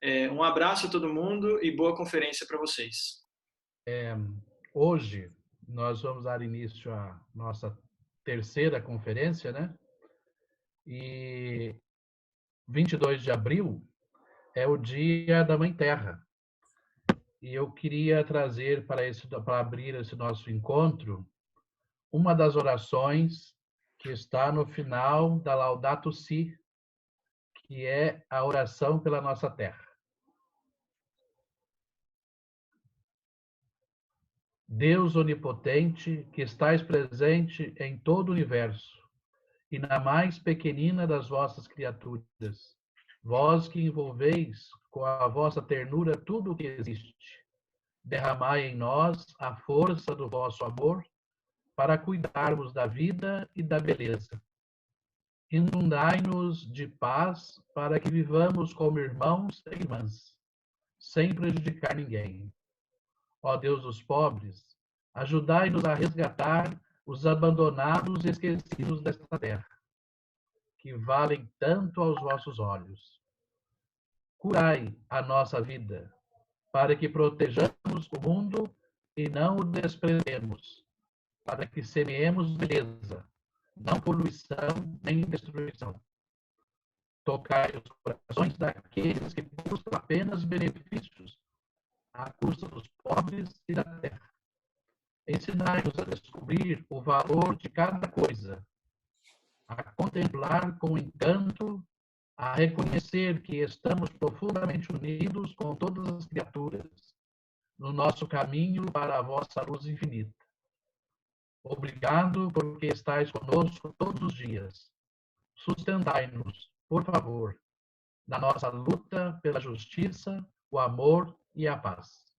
Um abraço a todo mundo e boa conferência para vocês. Hoje nós vamos dar início à nossa terceira conferência, né? E 22 de abril é o Dia da Mãe Terra. E eu queria trazer para abrir esse nosso encontro uma das orações que está no final da Laudato Si, que é a oração pela nossa terra. Deus onipotente, que estais presente em todo o universo e na mais pequenina das vossas criaturas, vós que envolveis com a vossa ternura tudo o que existe, derramai em nós a força do vosso amor para cuidarmos da vida e da beleza. Inundai-nos de paz para que vivamos como irmãos e irmãs, sem prejudicar ninguém. Ó Deus dos pobres, ajudai-nos a resgatar os abandonados e esquecidos desta terra, que valem tanto aos vossos olhos. Curai a nossa vida, para que protejamos o mundo e não o desprezemos, para que semeemos beleza, não poluição nem destruição. Tocai os corações daqueles que buscam apenas benefícios à custa dos pobres e da terra. Ensinai-nos a descobrir o valor de cada coisa, a contemplar com encanto, a reconhecer que estamos profundamente unidos com todas as criaturas no nosso caminho para a vossa luz infinita. Obrigado porque estáis conosco todos os dias. Sustentai-nos, por favor, na nossa luta pela justiça, o amor e a paz.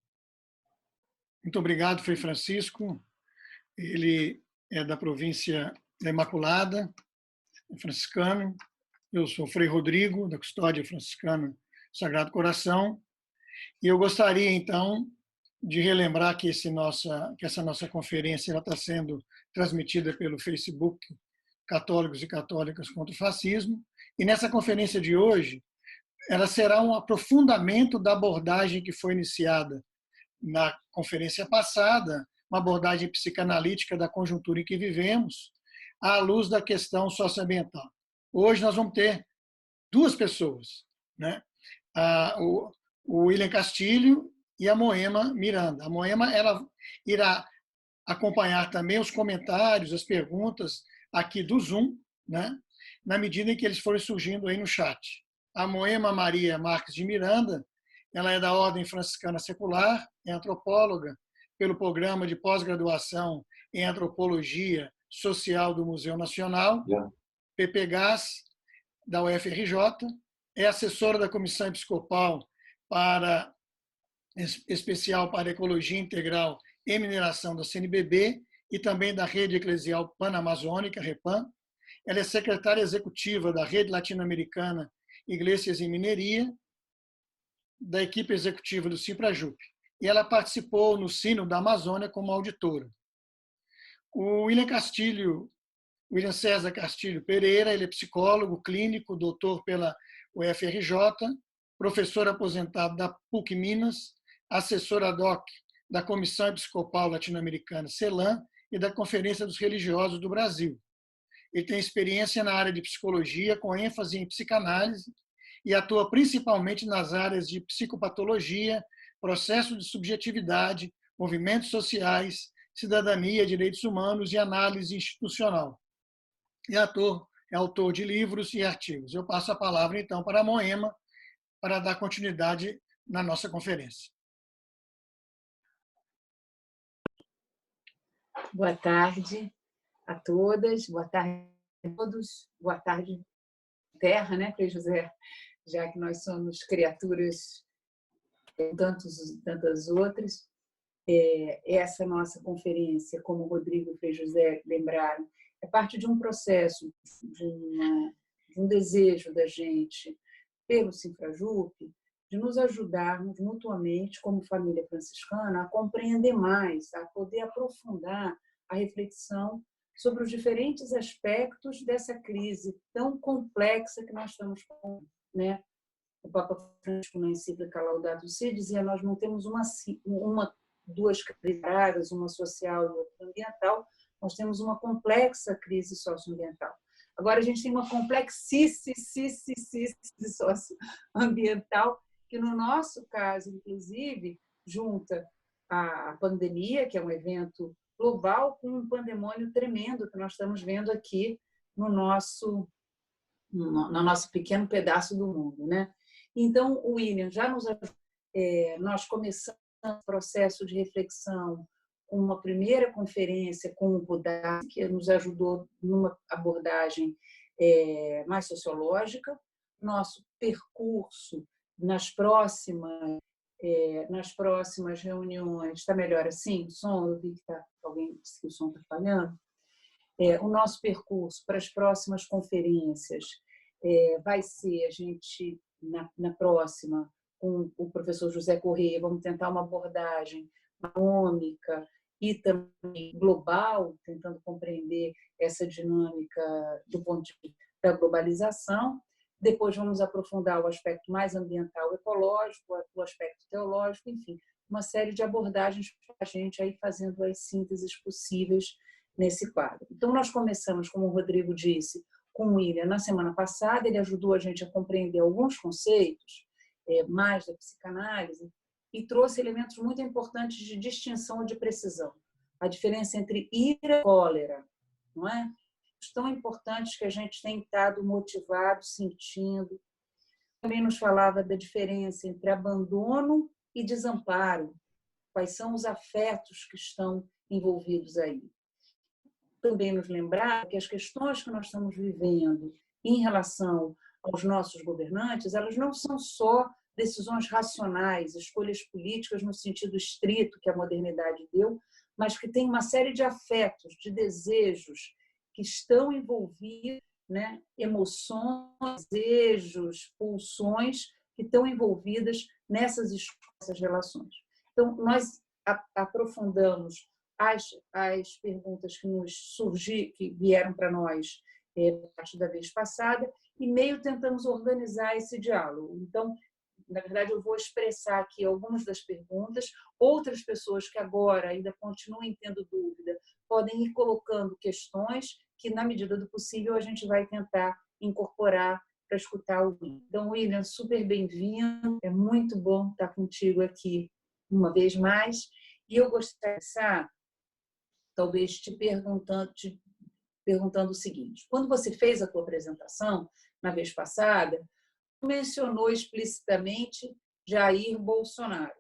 Muito obrigado, Frei Francisco. Ele é da província da Imaculada, é franciscano. Eu sou Frei Rodrigo, da Custódia Franciscana Sagrado Coração. E eu gostaria, então, de relembrar que essa nossa conferência está sendo transmitida pelo Facebook Católicos e Católicas contra o Fascismo. E nessa conferência de hoje, ela será um aprofundamento da abordagem que foi iniciada na conferência passada, uma abordagem psicanalítica da conjuntura em que vivemos, à luz da questão socioambiental. Hoje nós vamos ter duas pessoas, né? O William Castilho e a Moema Miranda. A Moema ela irá acompanhar também os comentários, as perguntas aqui do Zoom, né? Na medida em que eles forem surgindo aí no chat. A Moema Maria Marques de Miranda, ela é da Ordem Franciscana Secular, é antropóloga pelo programa de pós-graduação em Antropologia Social do Museu Nacional, PPGAS, da UFRJ, é assessora da Comissão Episcopal especial para Ecologia Integral e Mineração da CNBB e também da Rede Eclesial Panamazônica, REPAM. Ela é secretária executiva da Rede Latino-Americana Iglesias em Mineria, da equipe executiva do Cifrajup. E ela participou no Sínodo da Amazônia como auditora. O William César Castilho Pereira, ele é psicólogo clínico, doutor pela UFRJ, professor aposentado da PUC Minas, assessor ad hoc da Comissão Episcopal Latino-Americana, CELAM, e da Conferência dos Religiosos do Brasil. Ele tem experiência na área de psicologia, com ênfase em psicanálise, e atua principalmente nas áreas de psicopatologia, processo de subjetividade, movimentos sociais, cidadania, direitos humanos e análise institucional. E é autor de livros e artigos. Eu passo a palavra, então, para a Moema, para dar continuidade na nossa conferência. Boa tarde a todas, boa tarde a todos, boa tarde, Terra, né, Frei José? Já que nós somos criaturas tantas outras. Essa nossa conferência, como o Rodrigo e o Frei José lembraram, é parte de um processo, de um desejo da gente, pelo Cifrajup, de nos ajudarmos mutuamente, como família franciscana, a compreender mais, a poder aprofundar a reflexão sobre os diferentes aspectos dessa crise tão complexa que nós estamos com, né? o Papa Francisco, na encíclica Laudato Si, dizia: nós não temos duas crises áreas, uma social e outra ambiental, nós temos uma complexa crise socioambiental. Agora, a gente tem uma complexíssima socioambiental, que no nosso caso, inclusive, junta a pandemia, que é um evento global, com um pandemônio tremendo que nós estamos vendo aqui no nosso pequeno pedaço do mundo, né? Então, o William já nós começamos o processo de reflexão com uma primeira conferência com o Budai, que nos ajudou numa abordagem mais sociológica. Nosso percurso nas próximas reuniões, está melhor assim? O som, eu vi que alguém disse que o som está falhando. O nosso percurso para as próximas conferências vai ser, a gente, na próxima, com o professor José Corrêa, vamos tentar uma abordagem econômica e também global, tentando compreender essa dinâmica do ponto de vista da globalização. Depois vamos aprofundar o aspecto mais ambiental, ecológico, o aspecto teológico, enfim, uma série de abordagens para a gente aí fazendo as sínteses possíveis nesse quadro. Então, nós começamos, como o Rodrigo disse, com o William na semana passada. Ele ajudou a gente a compreender alguns conceitos mais da psicanálise e trouxe elementos muito importantes de distinção e de precisão. A diferença entre ira e cólera, não é? Tão importantes que a gente tem estado motivado, sentindo. Também nos falava da diferença entre abandono e desamparo. Quais são os afetos que estão envolvidos aí? Também nos lembrar que as questões que nós estamos vivendo em relação aos nossos governantes, elas não são só decisões racionais, escolhas políticas no sentido estrito que a modernidade deu, mas que tem uma série de afetos, de desejos que estão envolvidos, né? Emoções, desejos, pulsões que estão envolvidas nessas relações. Então, nós aprofundamos as perguntas que vieram para nós a partir da vez passada e meio tentamos organizar esse diálogo. Então, na verdade, eu vou expressar aqui algumas das perguntas. Outras pessoas que agora ainda continuem tendo dúvida podem ir colocando questões que, na medida do possível, a gente vai tentar incorporar para escutar o William. Então, William, super bem-vindo. É muito bom estar contigo aqui uma vez mais. E eu gostaria de começar, talvez, te perguntando o seguinte. Quando você fez a tua apresentação, na vez passada, mencionou explicitamente Jair Bolsonaro,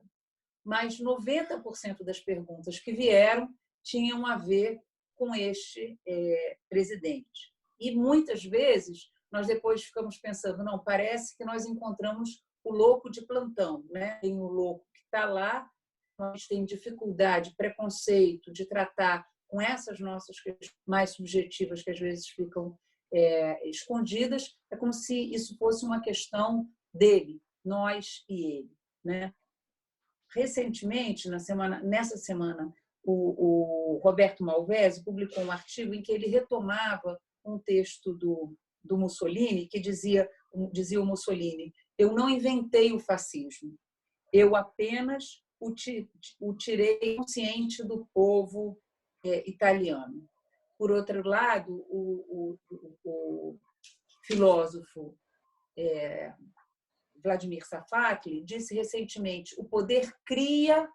mas 90% das perguntas que vieram tinham a ver com este presidente. E muitas vezes nós depois ficamos pensando, não, parece que nós encontramos o louco de plantão, né? Tem o louco que está lá, nós temos dificuldade, preconceito de tratar com essas nossas questões mais subjetivas que às vezes ficam escondidas, é como se isso fosse uma questão dele, nós e ele, né? Recentemente, nessa semana, o Roberto Malvesi publicou um artigo em que ele retomava um texto do Mussolini, que dizia o Mussolini: eu não inventei o fascismo, eu apenas o tirei consciente do povo italiano. Por outro lado, o filósofo Vladimir Safatli disse recentemente: o poder cria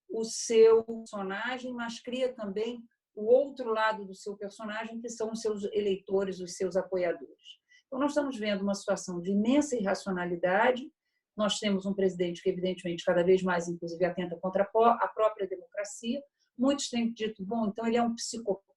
o seu personagem, mas cria também o outro lado do seu personagem, que são os seus eleitores, os seus apoiadores. Então, nós estamos vendo uma situação de imensa irracionalidade. Nós temos um presidente que, evidentemente, cada vez mais, inclusive, atenta contra a própria democracia. Muitos têm dito, bom, então ele é um psicopata.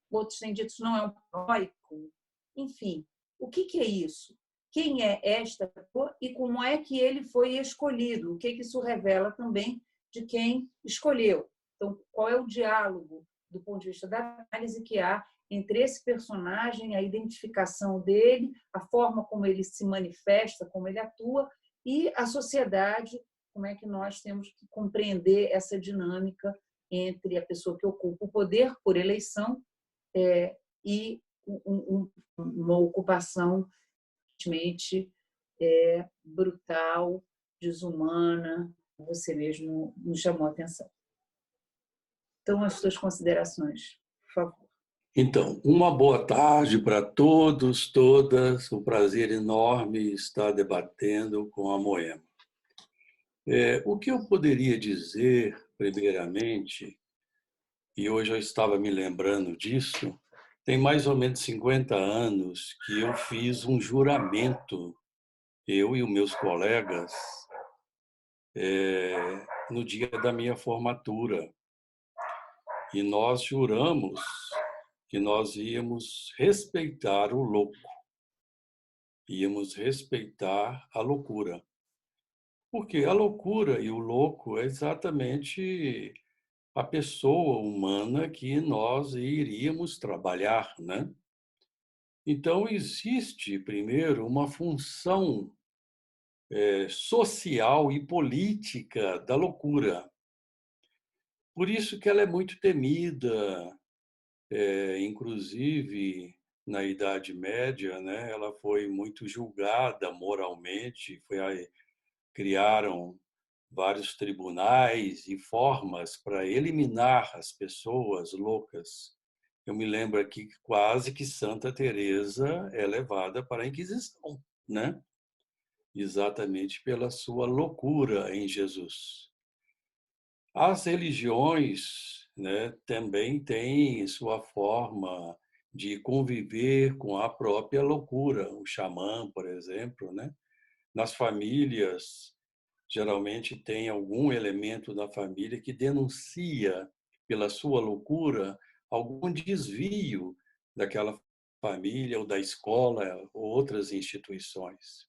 Outros têm dito, não, é um paranoico. Enfim, o que é isso? Quem é esta pessoa e como é que ele foi escolhido? O que isso revela também de quem escolheu? Então, qual é o diálogo do ponto de vista da análise que há entre esse personagem, a identificação dele, a forma como ele se manifesta, como ele atua, e a sociedade, como é que nós temos que compreender essa dinâmica entre a pessoa que ocupa o poder por eleição e uma ocupação é brutal, desumana, você mesmo nos chamou a atenção. Então, as suas considerações, por favor. Então, uma boa tarde para todos, todas. Um prazer enorme estar debatendo com a Moema. O que eu poderia dizer, primeiramente, e hoje eu estava me lembrando disso, tem mais ou menos 50 anos que eu fiz um juramento, eu e os meus colegas, no dia da minha formatura. E nós juramos que nós íamos respeitar o louco, íamos respeitar a loucura. Porque a loucura e o louco é exatamente a pessoa humana que nós iríamos trabalhar, né? Então, existe, primeiro, uma função social e política da loucura. Por isso que ela é muito temida, inclusive na Idade Média, né? Ela foi muito julgada moralmente, criaram vários tribunais e formas para eliminar as pessoas loucas. Eu me lembro aqui que quase que Santa Teresa é levada para a Inquisição, né? Exatamente pela sua loucura em Jesus. As religiões, né, também têm sua forma de conviver com a própria loucura. O xamã, por exemplo, né? Nas famílias, geralmente tem algum elemento da família que denuncia, pela sua loucura, algum desvio daquela família ou da escola ou outras instituições.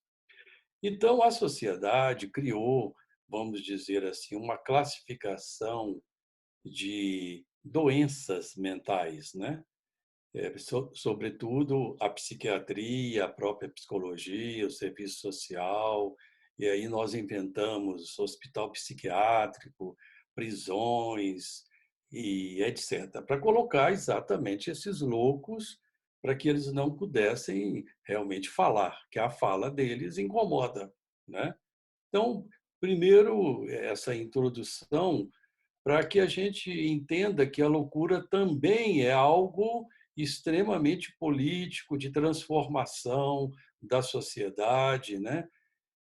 Então, a sociedade criou, vamos dizer assim, uma classificação de doenças mentais, né? Sobretudo a psiquiatria, a própria psicologia, o serviço social, e aí nós inventamos hospital psiquiátrico, prisões e etc., para colocar exatamente esses loucos para que eles não pudessem realmente falar, que a fala deles incomoda, né? Então, primeiro, essa introdução para que a gente entenda que a loucura também é algo extremamente político, de transformação da sociedade, né?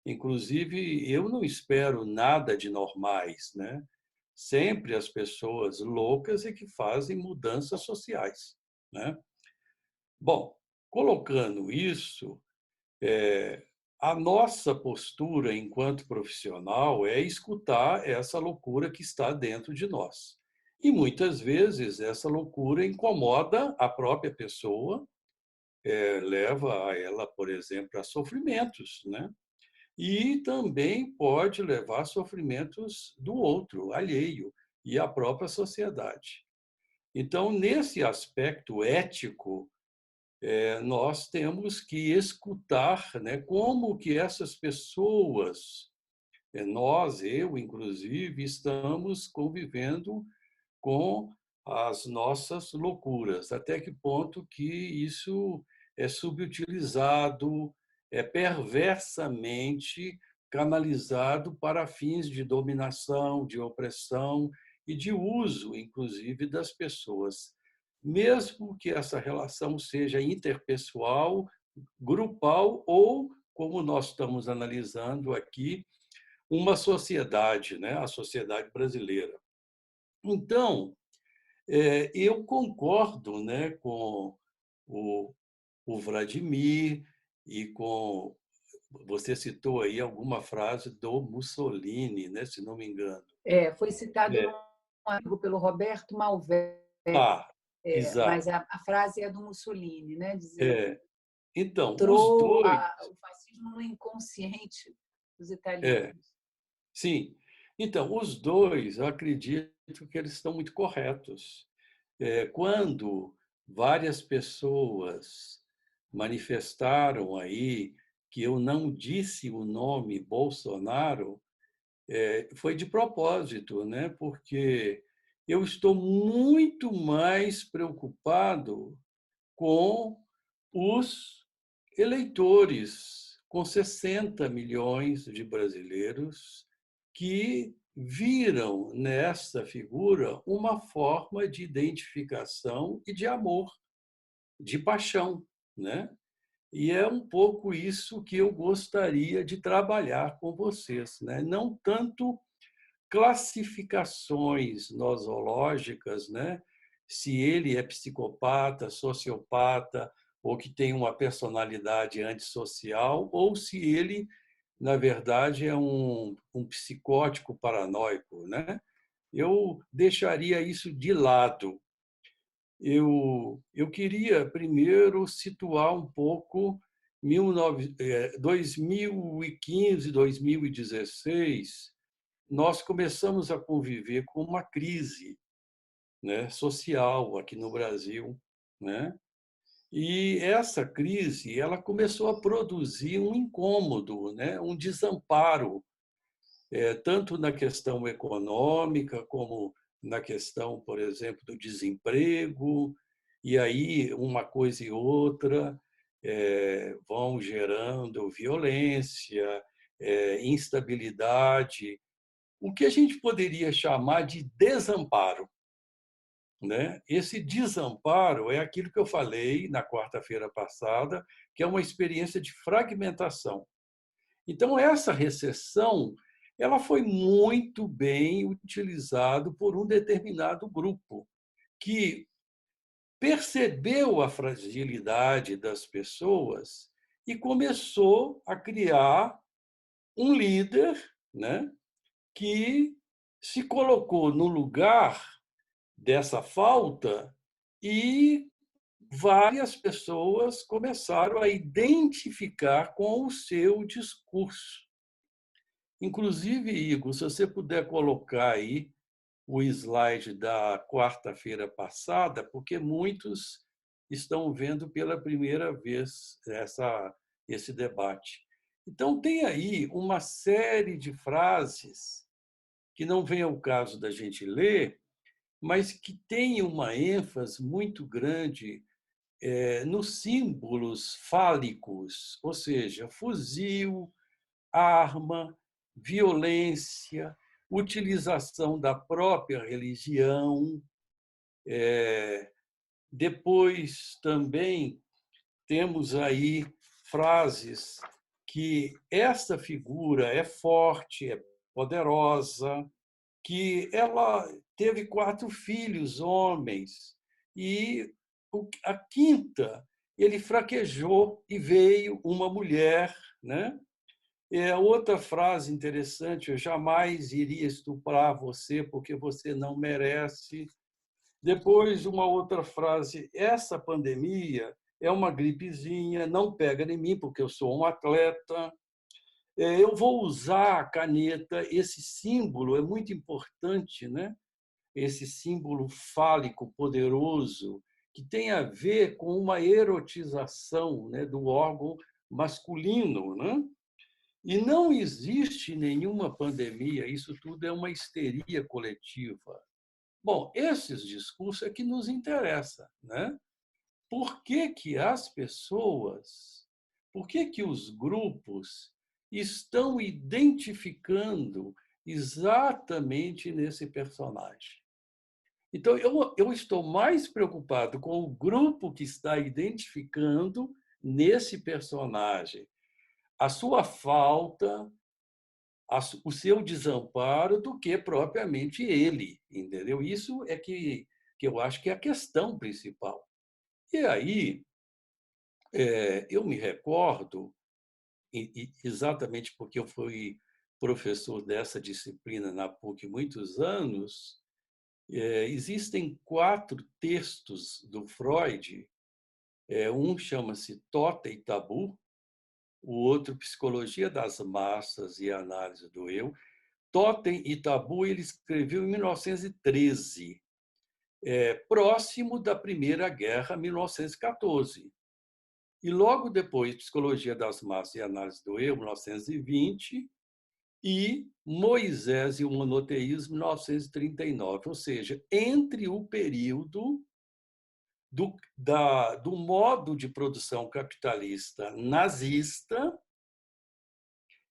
Inclusive, eu não espero nada de normais, né? Sempre as pessoas loucas é que fazem mudanças sociais, né? Bom, colocando isso, a nossa postura enquanto profissional é escutar essa loucura que está dentro de nós. E muitas vezes essa loucura incomoda a própria pessoa, leva a ela, por exemplo, a sofrimentos, né? E também pode levar a sofrimentos do outro, alheio, e a própria sociedade. Então, nesse aspecto ético, nós temos que escutar, né, como que essas pessoas, nós, eu inclusive, estamos convivendo com as nossas loucuras, até que ponto que isso é subutilizado, é perversamente canalizado para fins de dominação, de opressão e de uso, inclusive, das pessoas. Mesmo que essa relação seja interpessoal, grupal ou, como nós estamos analisando aqui, uma sociedade, né? A sociedade brasileira. Então, eu concordo, né, com o Vladimir e com... Você citou aí alguma frase do Mussolini, né, se não me engano. Foi citado num artigo pelo Roberto Malvé, mas exato. a frase é do Mussolini, né? Dizendo então, entrou os dois... o fascismo no inconsciente dos italianos. Sim. Então, os dois, eu acredito que eles estão muito corretos. Quando várias pessoas manifestaram aí que eu não disse o nome Bolsonaro, foi de propósito, né? Porque eu estou muito mais preocupado com os eleitores, com 60 milhões de brasileiros que viram nessa figura uma forma de identificação e de amor, de paixão, né? E é um pouco isso que eu gostaria de trabalhar com vocês, né? Não tanto classificações nosológicas, né? Se ele é psicopata, sociopata, ou que tem uma personalidade antissocial, ou se ele, na verdade, é um psicótico paranoico, né? Eu deixaria isso de lado. Eu queria primeiro situar um pouco 2015, 2016, nós começamos a conviver com uma crise, né, social aqui no Brasil, né? E essa crise, ela começou a produzir um incômodo, né, um desamparo, tanto na questão econômica como na questão, por exemplo, do desemprego, e aí uma coisa e outra vão gerando violência, instabilidade, o que a gente poderia chamar de desamparo, né? Esse desamparo é aquilo que eu falei na quarta-feira passada, que é uma experiência de fragmentação. Então, essa recessão ela foi muito bem utilizada por um determinado grupo que percebeu a fragilidade das pessoas e começou a criar um líder, né, que se colocou no lugar dessa falta e várias pessoas começaram a identificar com o seu discurso. Inclusive, Igor, se você puder colocar aí o slide da quarta-feira passada, porque muitos estão vendo pela primeira vez esse debate. Então, tem aí uma série de frases que não vem ao caso da gente ler, mas que tem uma ênfase muito grande nos símbolos fálicos, ou seja, fuzil, arma, violência, utilização da própria religião. Depois também temos aí frases que essa figura é forte, é poderosa, que ela teve 4 filhos homens e a quinta ele fraquejou e veio uma mulher, né? Outra frase interessante: eu jamais iria estuprar você porque você não merece. Depois, uma outra frase: essa pandemia é uma gripezinha, não pega em mim porque eu sou um atleta. Eu vou usar a caneta, esse símbolo é muito importante, né? Esse símbolo fálico poderoso que tem a ver com uma erotização, né, do órgão masculino, né? E não existe nenhuma pandemia, isso tudo é uma histeria coletiva. Bom, esses discursos é que nos interessa, né? Por que que as pessoas, por que que os grupos estão identificando exatamente nesse personagem? Então, eu estou mais preocupado com o grupo que está identificando nesse personagem a sua falta, o seu desamparo, do que propriamente ele, entendeu? Isso é que eu acho que é a questão principal. E aí, eu me recordo, exatamente porque eu fui professor dessa disciplina na PUC muitos anos, existem 4 textos do Freud, um chama-se Tota e Tabu, o outro Psicologia das Massas e Análise do Eu. Totem e Tabu ele escreveu em 1913, próximo da Primeira Guerra, 1914. E logo depois, Psicologia das Massas e Análise do Eu, 1920, e Moisés e o Monoteísmo, 1939. Ou seja, entre o período do modo de produção capitalista nazista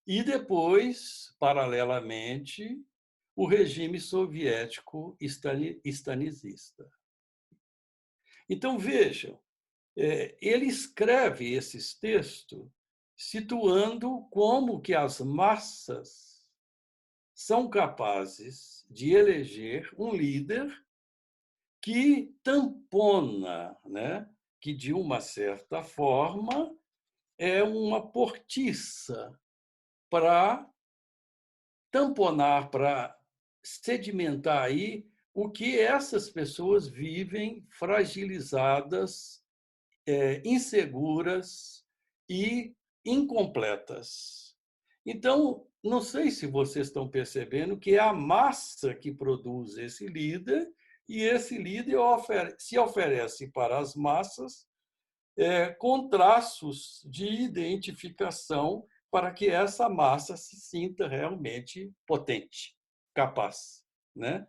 e depois, paralelamente, o regime soviético stalinista. Então, vejam, ele escreve esses textos situando como que as massas são capazes de eleger um líder que tampona, né? Que, de uma certa forma, é uma portiça para tamponar, para sedimentar aí o que essas pessoas vivem fragilizadas, inseguras e incompletas. Então, não sei se vocês estão percebendo que é a massa que produz esse líder, e esse líder se oferece para as massas com traços de identificação para que essa massa se sinta realmente potente, capaz, né?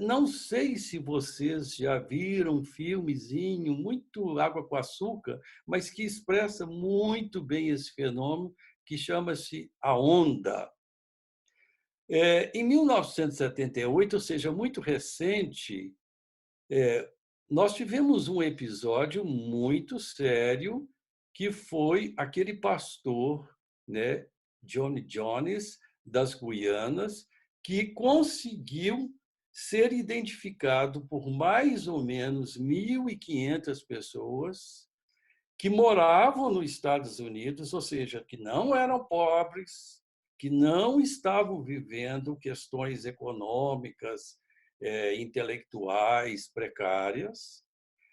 Não sei se vocês já viram um filmezinho muito água com açúcar, mas que expressa muito bem esse fenômeno, que chama-se A Onda. Em 1978, ou seja, muito recente, nós tivemos um episódio muito sério, que foi aquele pastor, né, Johnny Jones, das Guianas, que conseguiu ser identificado por mais ou menos 1.500 pessoas que moravam nos Estados Unidos, ou seja, que não eram pobres, que não estavam vivendo questões econômicas, intelectuais precárias,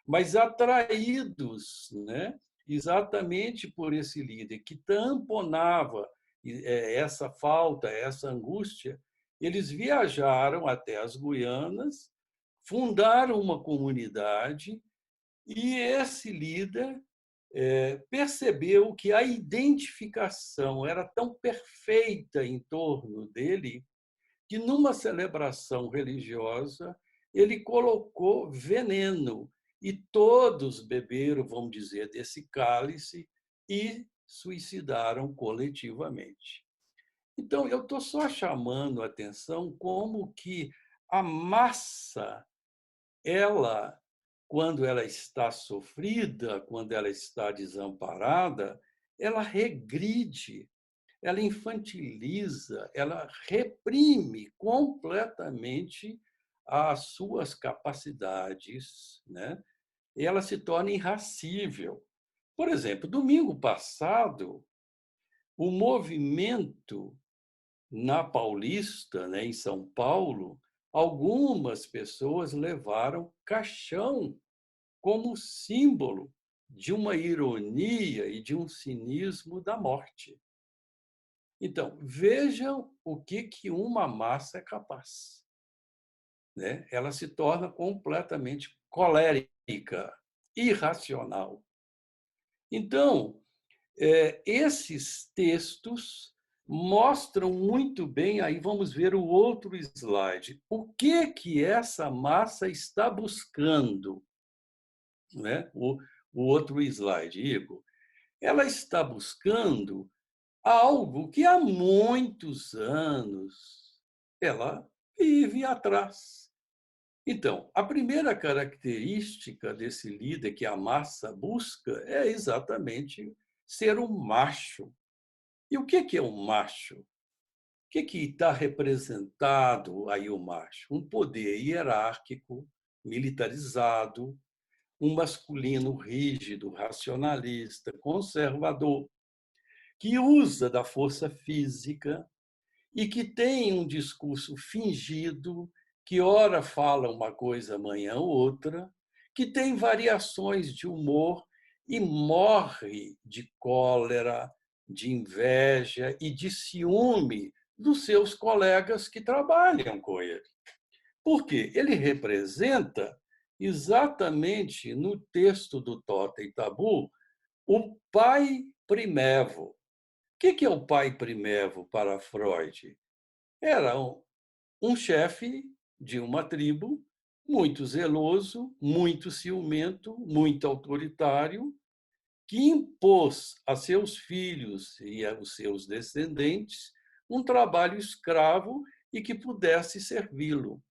mas atraídos, né, exatamente por esse líder que tamponava essa falta, essa angústia. Eles viajaram até as Guianas, fundaram uma comunidade, e esse líder percebeu que a identificação era tão perfeita em torno dele que, numa celebração religiosa, ele colocou veneno e todos beberam, vamos dizer, desse cálice e suicidaram coletivamente. Então, eu estou só chamando a atenção como que a massa, ela, quando ela está sofrida, quando ela está desamparada, ela regride, ela infantiliza, ela reprime completamente as suas capacidades, né? E ela se torna irracível. Por exemplo, domingo passado, o movimento na Paulista, né, em São Paulo, algumas pessoas levaram caixão como símbolo de uma ironia e de um cinismo da morte. Então, vejam o que uma massa é capaz, né? Ela se torna completamente colérica, irracional. Então, esses textos mostram muito bem, aí vamos ver o outro slide, o que essa massa está buscando, né? O outro slide, Igor. Ela está buscando algo que há muitos anos ela vive atrás. Então, a primeira característica desse líder que a massa busca é exatamente ser um macho. E o que é um macho? O que está representado aí o macho? Um poder hierárquico, militarizado, um masculino rígido, racionalista, conservador, que usa da força física e que tem um discurso fingido, que ora fala uma coisa, amanhã outra, que tem variações de humor e morre de cólera, de inveja e de ciúme dos seus colegas que trabalham com ele. Por quê? Ele representa exatamente no texto do Totem e Tabu o pai primevo. O que é o pai primevo para Freud? Era um chefe de uma tribo muito zeloso, muito ciumento, muito autoritário, que impôs a seus filhos e aos seus descendentes um trabalho escravo e que pudesse servi-lo.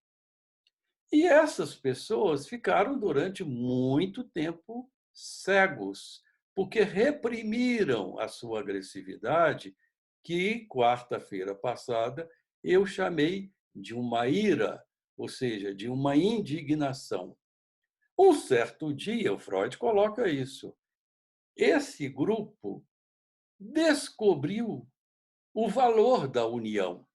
E essas pessoas ficaram durante muito tempo cegos, porque reprimiram a sua agressividade, que quarta-feira passada eu chamei de uma ira, ou seja, de uma indignação. Um certo dia, o Freud coloca isso. Esse grupo descobriu o valor da união.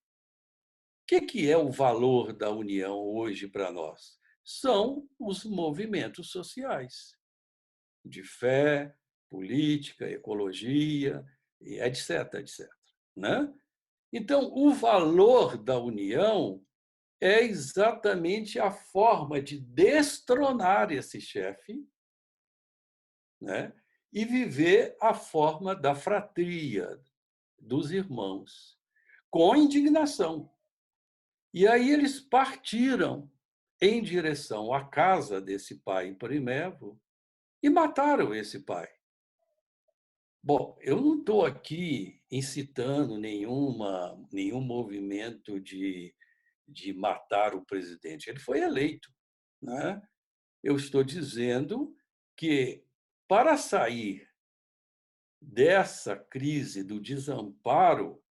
O que é o valor da união hoje para nós? São os movimentos sociais, de fé, política, ecologia, etc, etc. Né? Então, o valor da união é exatamente a forma de destronar esse chefe, né? E viver a forma da fratria, dos irmãos, com indignação. E aí eles partiram em direção à casa desse pai em Primevo e mataram esse pai. Bom, eu não estou aqui incitando nenhum movimento de matar o presidente. Ele foi eleito, né? Eu estou dizendo que, para sair dessa crise do desamparo,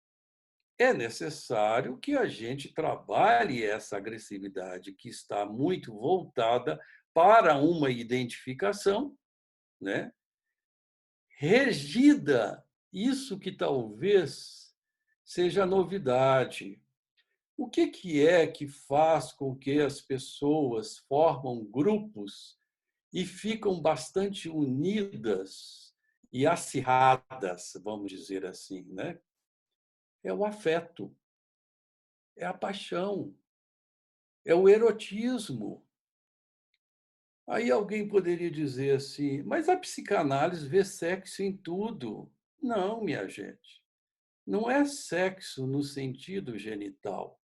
é necessário que a gente trabalhe essa agressividade que está muito voltada para uma identificação, né? Regida, isso que talvez seja novidade. O que é que faz com que as pessoas formam grupos e ficam bastante unidas e acirradas, vamos dizer assim, né? É o afeto, é a paixão, é o erotismo. Aí alguém poderia dizer assim, mas a psicanálise vê sexo em tudo. Não, minha gente. Não é sexo no sentido genital.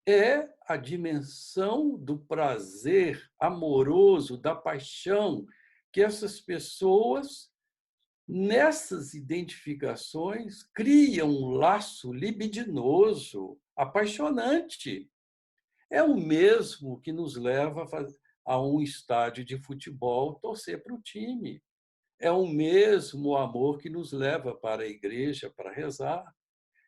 É a dimensão do prazer amoroso, da paixão, que essas pessoas, nessas identificações, criam um laço libidinoso, apaixonante. É o mesmo que nos leva a um estádio de futebol torcer para o time. É o mesmo amor que nos leva para a igreja para rezar.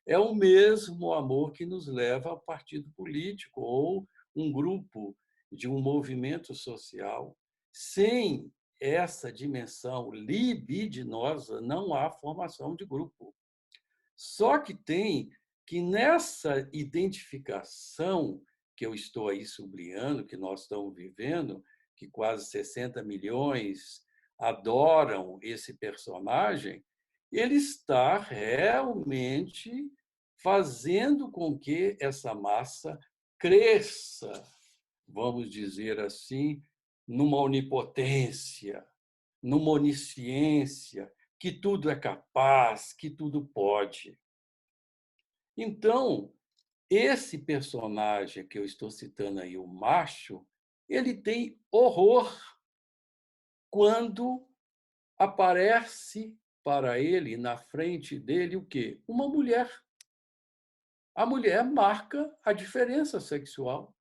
É o mesmo amor que nos leva ao partido político ou um grupo de um movimento social. Sem essa dimensão libidinosa, não há formação de grupo. Só que tem que, nessa identificação que eu estou aí sublinhando, que nós estamos vivendo, que quase 60 milhões adoram esse personagem, ele está realmente fazendo com que essa massa cresça, vamos dizer assim, numa onipotência, numa onisciência, que tudo é capaz, que tudo pode. Então, esse personagem que eu estou citando aí, o macho, ele tem horror quando aparece para ele, na frente dele, o quê? Uma mulher. A mulher marca a diferença sexual.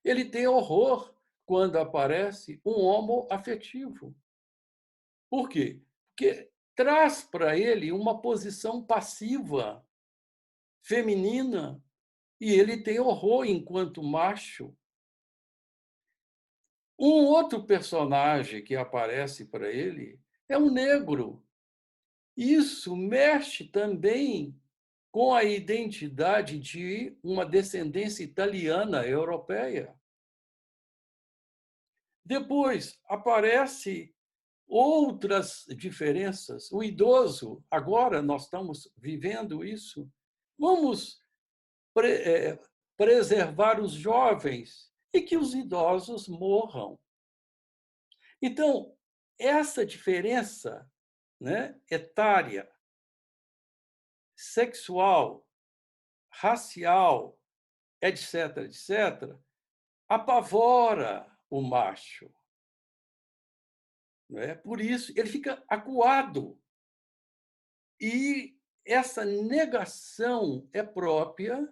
Ele tem horror quando aparece um homoafetivo. Por quê? Porque traz para ele uma posição passiva, feminina, e ele tem horror enquanto macho. Um outro personagem que aparece para ele é um negro. Isso mexe também com a identidade de uma descendência italiana, europeia. Depois aparece outras diferenças. O idoso, agora nós estamos vivendo isso. Vamos preservar os jovens e que os idosos morram. Então, essa diferença, né, etária, sexual, racial, etc., etc., apavora o macho. né? Por isso, ele fica acuado. E essa negação é própria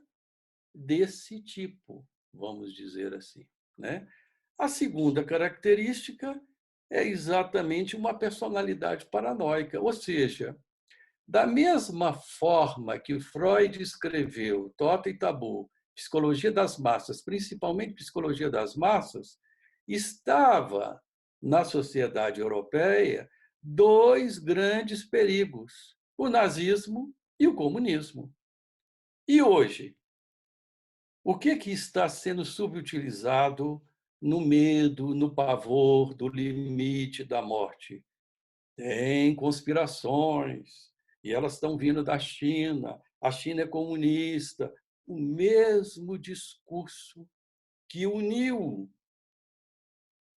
desse tipo, vamos dizer assim, né? A segunda característica é exatamente uma personalidade paranoica, ou seja, da mesma forma que o Freud escreveu Totem e Tabu, Psicologia das Massas, principalmente Psicologia das Massas, estava na sociedade europeia dois grandes perigos, o nazismo e o comunismo. E hoje, o que está sendo subutilizado no medo, no pavor do limite da morte? Tem conspirações, e elas estão vindo da China. A China é comunista. O mesmo discurso que uniu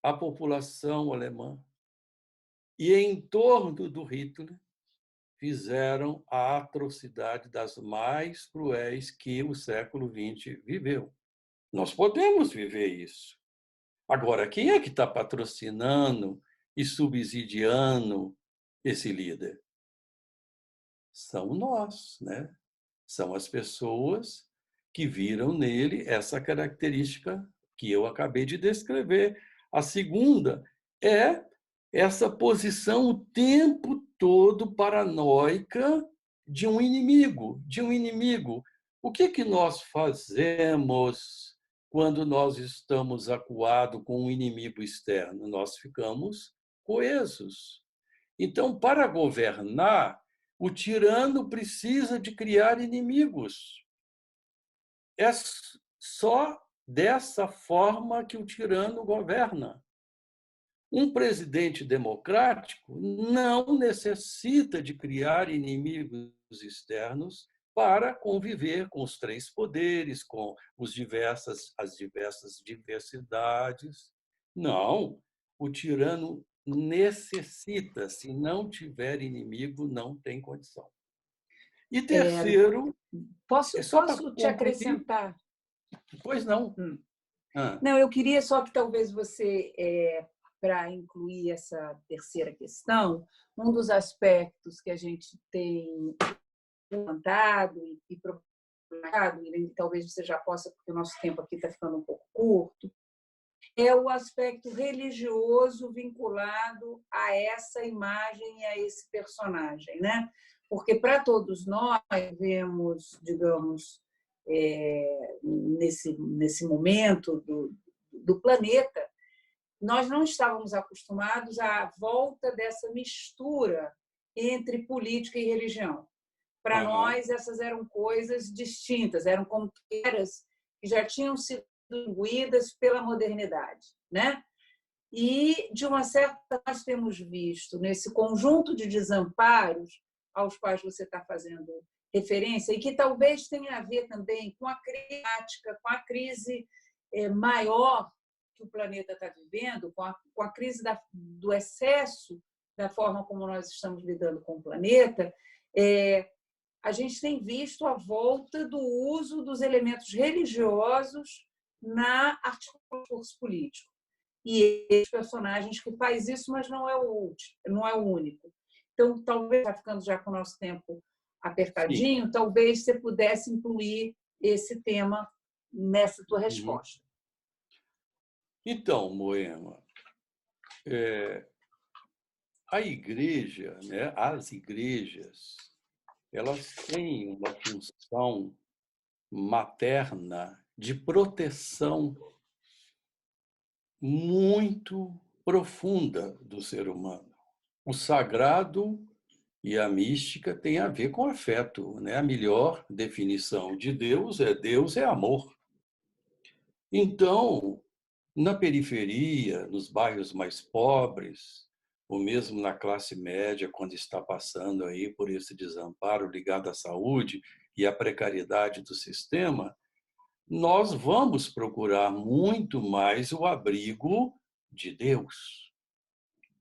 a população alemã e, em torno do Hitler, fizeram a atrocidade das mais cruéis que o século XX viveu. Nós podemos viver isso. Agora, quem é que está patrocinando e subsidiando esse líder? São nós, né? São as pessoas que viram nele essa característica que eu acabei de descrever. A segunda é essa posição o tempo todo paranoica de um inimigo, O que nós fazemos quando nós estamos acuados com um inimigo externo? Nós ficamos coesos. Então, para governar, o tirano precisa de criar inimigos. É só dessa forma que o tirano governa. Um presidente democrático não necessita de criar inimigos externos para conviver com os três poderes, com as diversas diversidades. Não, o tirano necessita, se não tiver inimigo, não tem condição. E terceiro, Posso para te acrescentar? Pois não. Não, eu queria só que talvez você, para incluir essa terceira questão, um dos aspectos que a gente tem levantado e problematizado, e talvez você já possa, porque o nosso tempo aqui está ficando um pouco curto, é o aspecto religioso vinculado a essa imagem e a esse personagem, né? Porque para todos nós vemos, digamos, nesse momento do planeta, nós não estávamos acostumados à volta dessa mistura entre política e religião. Para nós, essas eram coisas distintas, eram como eras que já tinham sido imbuídas pela modernidade, né? E, de uma certa forma, nós temos visto nesse conjunto de desamparos aos quais você está fazendo referência, e que talvez tenha a ver também com a crise climática, com a crise maior que o planeta está vivendo, com a crise do excesso da forma como nós estamos lidando com o planeta, a gente tem visto a volta do uso dos elementos religiosos na articulação do discurso político. E esses personagens que faz isso, mas não é o único. Então, talvez, está ficando já com o nosso tempo apertadinho, talvez você pudesse incluir esse tema nessa tua resposta. Então, Moema, a igreja, né, as igrejas, elas têm uma função materna de proteção muito profunda do ser humano. O sagrado e a mística têm a ver com afeto, né? A melhor definição de Deus é amor. Então, na periferia, nos bairros mais pobres, ou mesmo na classe média, quando está passando aí por esse desamparo ligado à saúde e à precariedade do sistema, nós vamos procurar muito mais o abrigo de Deus.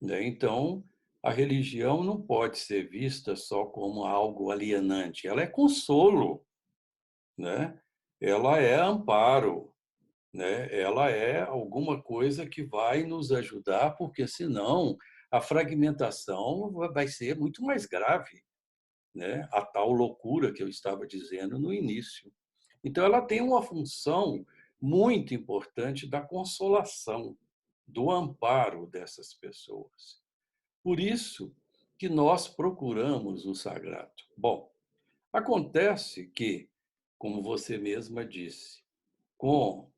Então, a religião não pode ser vista só como algo alienante. Ela é consolo, né? Ela é amparo, né? Ela é alguma coisa que vai nos ajudar, porque senão a fragmentação vai ser muito mais grave, né? A tal loucura que eu estava dizendo no início. Então, ela tem uma função muito importante da consolação, do amparo dessas pessoas. Por isso que nós procuramos o sagrado. Bom, acontece que, como você mesma disse, com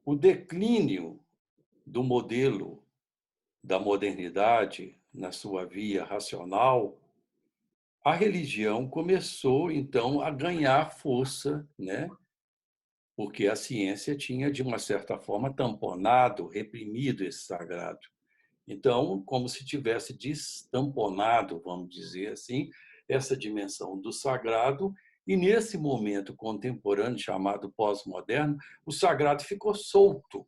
o declínio do modelo da modernidade na sua via racional, a religião começou, então, a ganhar força, né? Porque a ciência tinha, de uma certa forma, tamponado, reprimido esse sagrado. Então, como se tivesse destamponado, vamos dizer assim, essa dimensão do sagrado, e nesse momento contemporâneo, chamado pós-moderno, o sagrado ficou solto,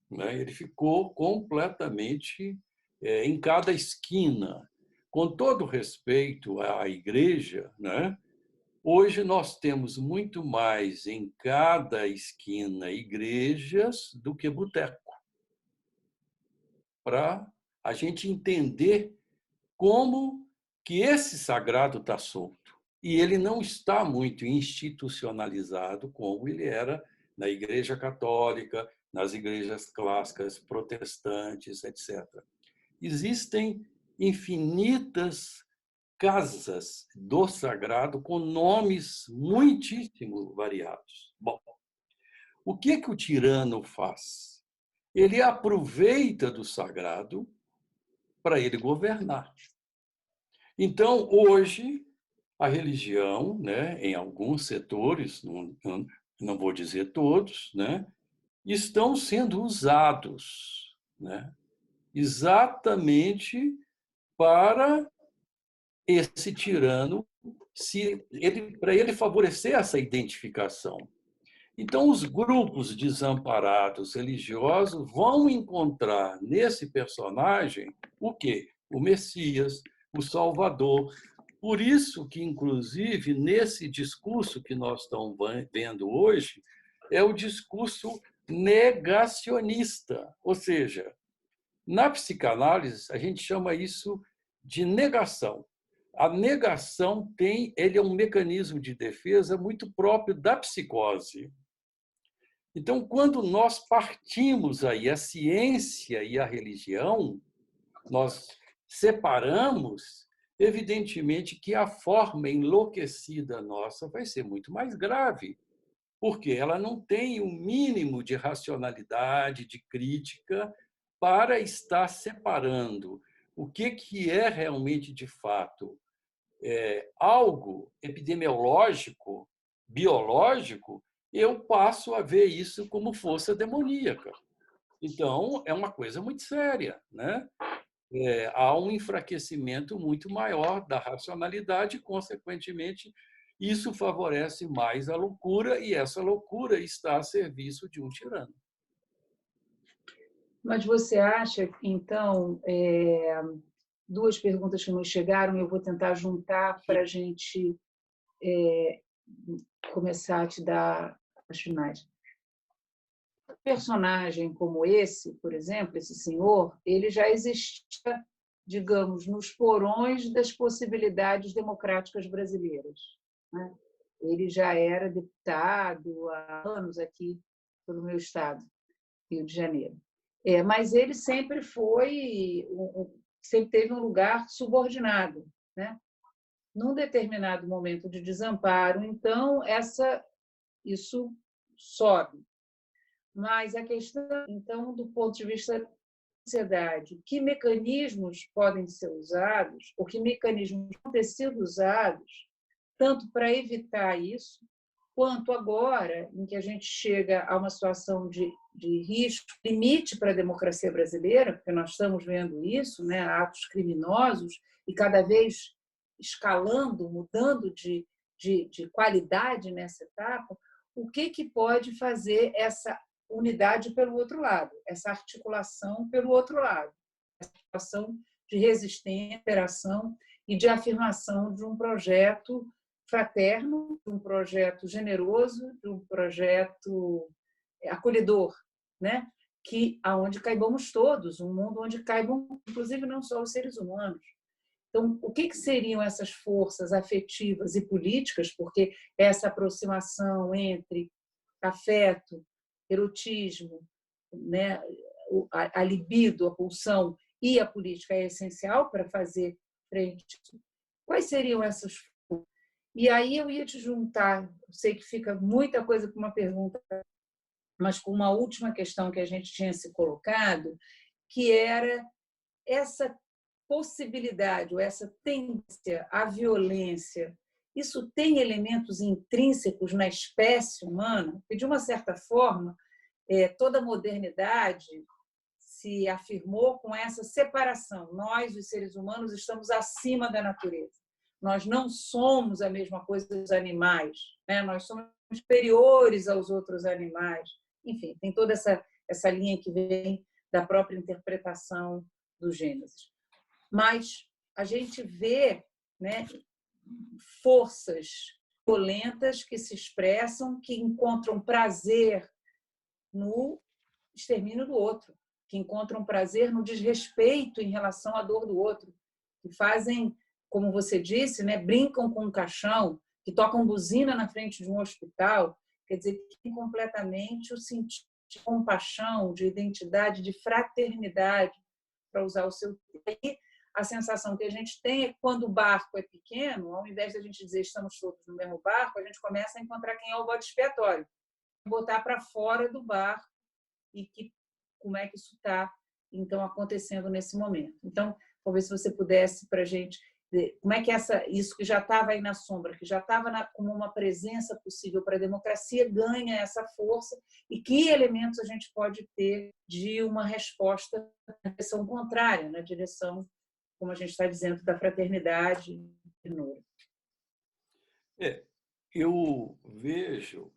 né? Ele ficou completamente em cada esquina. Com todo respeito à igreja, né? Hoje nós temos muito mais em cada esquina igrejas do que boteco, para a gente entender como que esse sagrado está solto. E ele não está muito institucionalizado como ele era na Igreja Católica, nas igrejas clássicas protestantes, etc. Existem infinitas casas do sagrado com nomes muitíssimo variados. Bom, o que o tirano faz? Ele aproveita do sagrado para ele governar. Então, hoje, a religião, né, em alguns setores, não vou dizer todos, né, estão sendo usados, né, exatamente para esse tirano, para ele favorecer essa identificação. Então, os grupos desamparados religiosos vão encontrar nesse personagem o quê? O Messias, o Salvador. Por isso que, inclusive, nesse discurso que nós estamos vendo hoje, é o discurso negacionista. Ou seja, na psicanálise, a gente chama isso de negação. A negação ele é um mecanismo de defesa muito próprio da psicose. Então, quando nós partimos aí a ciência e a religião, nós separamos, evidentemente que a forma enlouquecida nossa vai ser muito mais grave, porque ela não tem um mínimo de racionalidade, de crítica, para estar separando o que é realmente, de fato, algo epidemiológico, biológico, eu passo a ver isso como força demoníaca. Então, é uma coisa muito séria, né? Há um enfraquecimento muito maior da racionalidade, e, consequentemente, isso favorece mais a loucura, e essa loucura está a serviço de um tirano. Mas você acha, então, duas perguntas que nos chegaram, eu vou tentar juntar para a gente começar a te dar as finais. Um personagem como esse, por exemplo, esse senhor, ele já existia, digamos, nos porões das possibilidades democráticas brasileiras, né? Ele já era deputado há anos aqui pelo meu estado, Rio de Janeiro. Mas ele sempre sempre teve um lugar subordinado, né? Num determinado momento de desamparo, então, isso sobe. Mas a questão, então, do ponto de vista da sociedade, que mecanismos podem ser usados, ou que mecanismos vão ter sido usados, tanto para evitar isso, quanto agora, em que a gente chega a uma situação de risco, limite para a democracia brasileira, porque nós estamos vendo isso, né, atos criminosos, e cada vez escalando, mudando de qualidade nessa etapa, o que pode fazer essa unidade pelo outro lado, essa articulação pelo outro lado, essa articulação de resistência, interação e de afirmação de um projeto fraterno, de um projeto generoso, de um projeto acolhedor, né? que aonde caibamos todos, um mundo onde caibam, inclusive, não só os seres humanos. Então, o que seriam essas forças afetivas e políticas? Porque essa aproximação entre afeto, erotismo, né, a libido, a pulsão e a política é essencial para fazer frente. Quais seriam essas forças? E aí eu ia te juntar, eu sei que fica muita coisa com uma pergunta, mas com uma última questão que a gente tinha se colocado, que era essa possibilidade ou essa tendência à violência. Isso tem elementos intrínsecos na espécie humana? Porque, de uma certa forma, toda a modernidade se afirmou com essa separação. Nós, os seres humanos, estamos acima da natureza. Nós não somos a mesma coisa dos animais, né? Nós somos superiores aos outros animais. Enfim, tem toda essa linha que vem da própria interpretação do Gênesis. Mas a gente vê, né, forças violentas que se expressam, que encontram prazer no extermínio do outro, que encontram prazer no desrespeito em relação à dor do outro, que fazem, como você disse, né, brincam com o caixão, que tocam buzina na frente de um hospital. Quer dizer, que tem completamente o sentido de compaixão, de identidade, de fraternidade, para usar o seu termo. E a sensação que a gente tem é que quando o barco é pequeno, ao invés de a gente dizer estamos todos no mesmo barco, a gente começa a encontrar quem é o bode expiatório, botar para fora do barco e como é que isso está então acontecendo nesse momento. Então, talvez se você pudesse para a gente como é que isso que já estava aí na sombra, que já estava como uma presença possível para a democracia, ganha essa força e que elementos a gente pode ter de uma resposta na direção contrária, na direção, como a gente está dizendo, da fraternidade e ternura. Eu vejo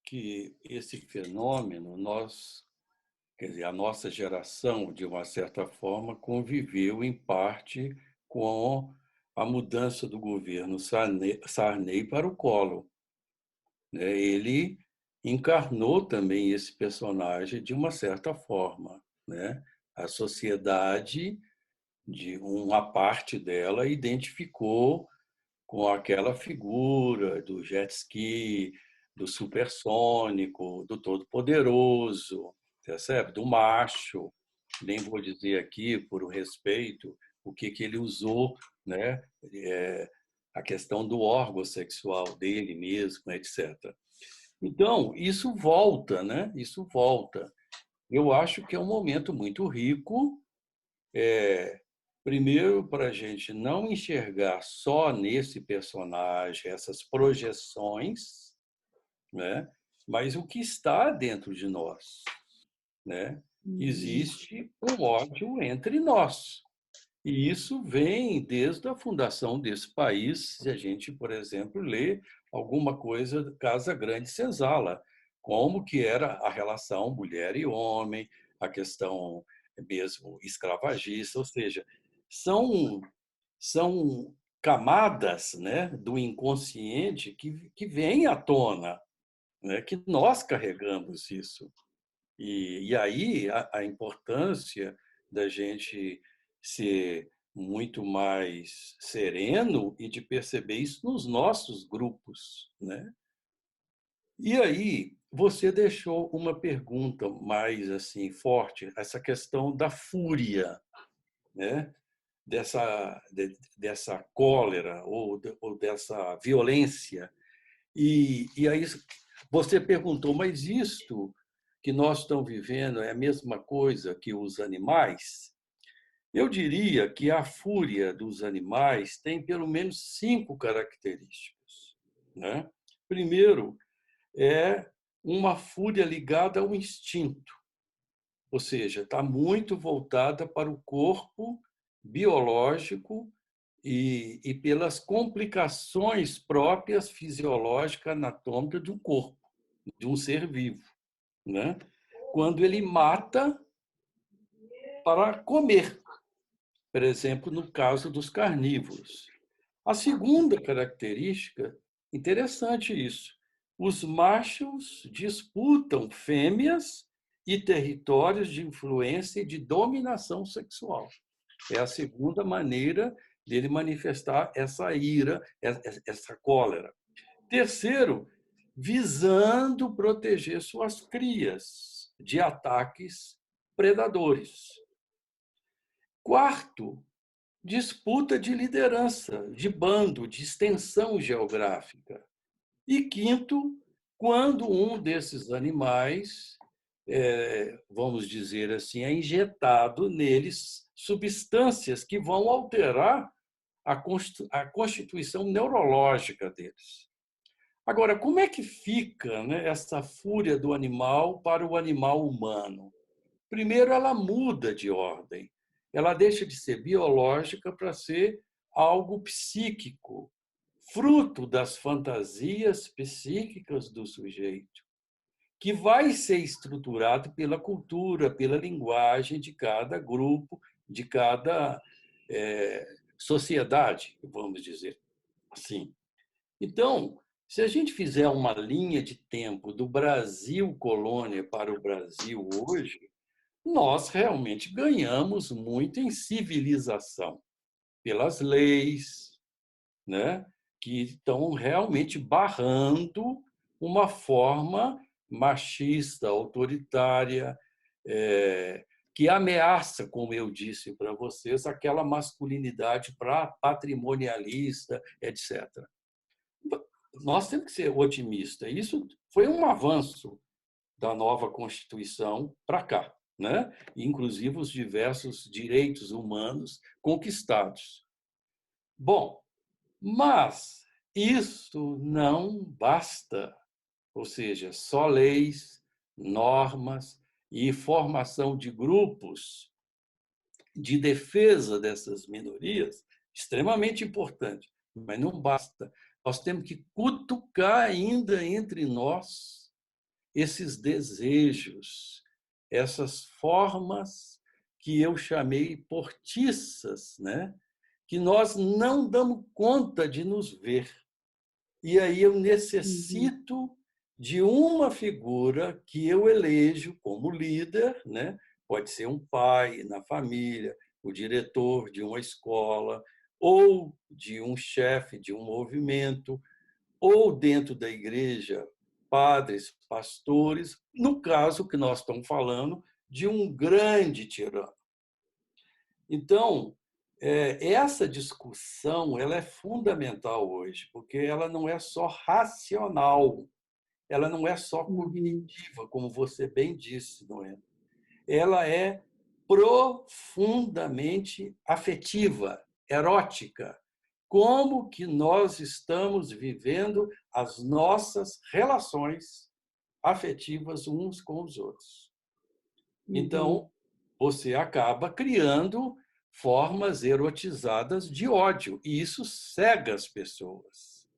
que esse fenômeno, quer dizer, a nossa geração, de uma certa forma, conviveu em parte com a mudança do governo Sarney para o Collor. Ele encarnou também esse personagem de uma certa forma. A sociedade, de uma parte dela, identificou com aquela figura do jet ski, do supersônico, do todo-poderoso, percebe? Do macho. Nem vou dizer aqui, por respeito, o que ele usou, a questão do órgão sexual dele mesmo, etc. Então, isso volta, Isso volta. Eu acho que é um momento muito rico, primeiro, para a gente não enxergar só nesse personagem essas projeções, mas o que está dentro de nós. Existe um ódio entre nós. E isso vem desde a fundação desse país, se a gente, por exemplo, lê alguma coisa da Casa Grande Senzala, como que era a relação mulher e homem, a questão mesmo escravagista, ou seja, são camadas do inconsciente que vêm à tona, que nós carregamos isso. E aí a importância da gente ser muito mais sereno e de perceber isso nos nossos grupos. E aí você deixou uma pergunta mais assim forte, essa questão da fúria, dessa cólera ou dessa violência. E aí você perguntou, mas isto que nós estamos vivendo é a mesma coisa que os animais? Eu diria que a fúria dos animais tem pelo menos 5 características. Primeiro, é uma fúria ligada ao instinto, ou seja, está muito voltada para o corpo biológico e pelas complicações próprias fisiológicas anatômicas do corpo, de um ser vivo. Quando ele mata para comer, por exemplo, no caso dos carnívoros. A segunda característica, interessante isso, os machos disputam fêmeas e territórios de influência e de dominação sexual. É a segunda maneira dele manifestar essa ira, essa cólera. Terceiro, visando proteger suas crias de ataques predadores. Quarto, disputa de liderança, de bando, de extensão geográfica. E quinto, quando um desses animais, vamos dizer assim, é injetado neles substâncias que vão alterar a constituição neurológica deles. Agora, como é que fica, né, essa fúria do animal para o animal humano? Primeiro, ela muda de ordem. Ela deixa de ser biológica para ser algo psíquico, fruto das fantasias psíquicas do sujeito, que vai ser estruturado pela cultura, pela linguagem de cada grupo, de cada sociedade, vamos dizer assim. Então, se a gente fizer uma linha de tempo do Brasil colônia para o Brasil hoje, nós realmente ganhamos muito em civilização, pelas leis, né, que estão realmente barrando uma forma machista, autoritária, que ameaça, como eu disse para vocês, aquela masculinidade patrimonialista, etc. Nós temos que ser otimistas. Isso foi um avanço da nova Constituição para cá, né? Inclusive os diversos direitos humanos conquistados. Bom, mas isso não basta, ou seja, só leis, normas e formação de grupos de defesa dessas minorias, extremamente importante, mas não basta. Nós temos que cutucar ainda entre nós esses desejos, essas formas que eu chamei portiças, né? Que nós não damos conta de nos ver. E aí eu necessito de uma figura que eu elejo como líder, né? Pode ser um pai na família, o diretor de uma escola, ou de um chefe de um movimento, ou dentro da igreja, padres, pastores, no caso que nós estamos falando de um grande tirano. Então, essa discussão ela é fundamental hoje, porque ela não é só racional, ela não é só cognitiva, como você bem disse, não é? Ela é profundamente afetiva, erótica. Como que nós estamos vivendo as nossas relações afetivas uns com os outros. Então, você acaba criando formas erotizadas de ódio, e isso cega as pessoas.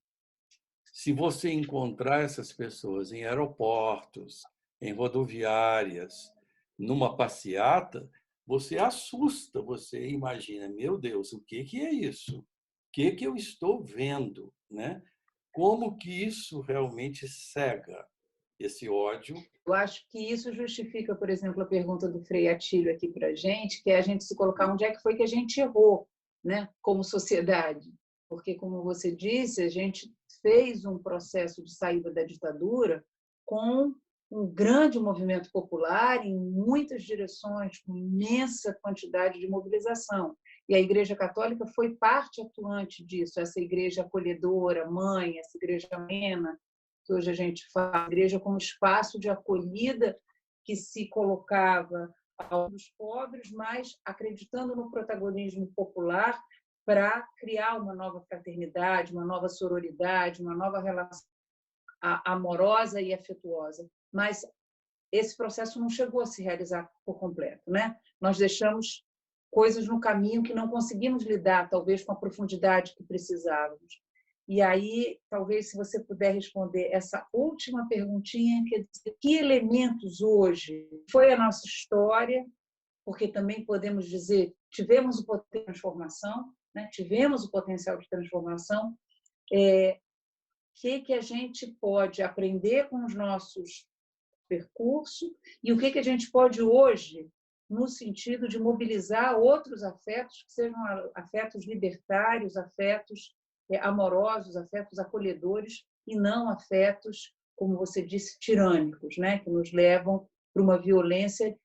Se você encontrar essas pessoas em aeroportos, em rodoviárias, numa passeata, você assusta, você imagina, meu Deus, o que é isso? O que eu estou vendo, né? Como que isso realmente cega esse ódio? Eu acho que isso justifica, por exemplo, a pergunta do Frei Atílio aqui para a gente, que é a gente se colocar onde é que foi que a gente errou, né, como sociedade. Porque, como você disse, a gente fez um processo de saída da ditadura com um grande movimento popular em muitas direções, com imensa quantidade de mobilização. E a Igreja Católica foi parte atuante disso, essa igreja acolhedora, mãe, essa igreja amena, que hoje a gente fala, a igreja como espaço de acolhida que se colocava aos pobres, mas acreditando no protagonismo popular para criar uma nova fraternidade, uma nova sororidade, uma nova relação amorosa e afetuosa. Mas esse processo não chegou a se realizar por completo, né? Nós deixamos coisas no caminho que não conseguimos lidar, talvez, com a profundidade que precisávamos. E aí, talvez, se você puder responder essa última perguntinha, quer dizer, que elementos hoje foi a nossa história, porque também podemos dizer, tivemos o potencial de transformação, né? Tivemos o potencial de transformação, que a gente pode aprender com os nossos percurso e o que a gente pode hoje, no sentido de mobilizar outros afetos, que sejam afetos libertários, afetos amorosos, afetos acolhedores, e não afetos, como você disse, tirânicos, né? Que nos levam para uma violência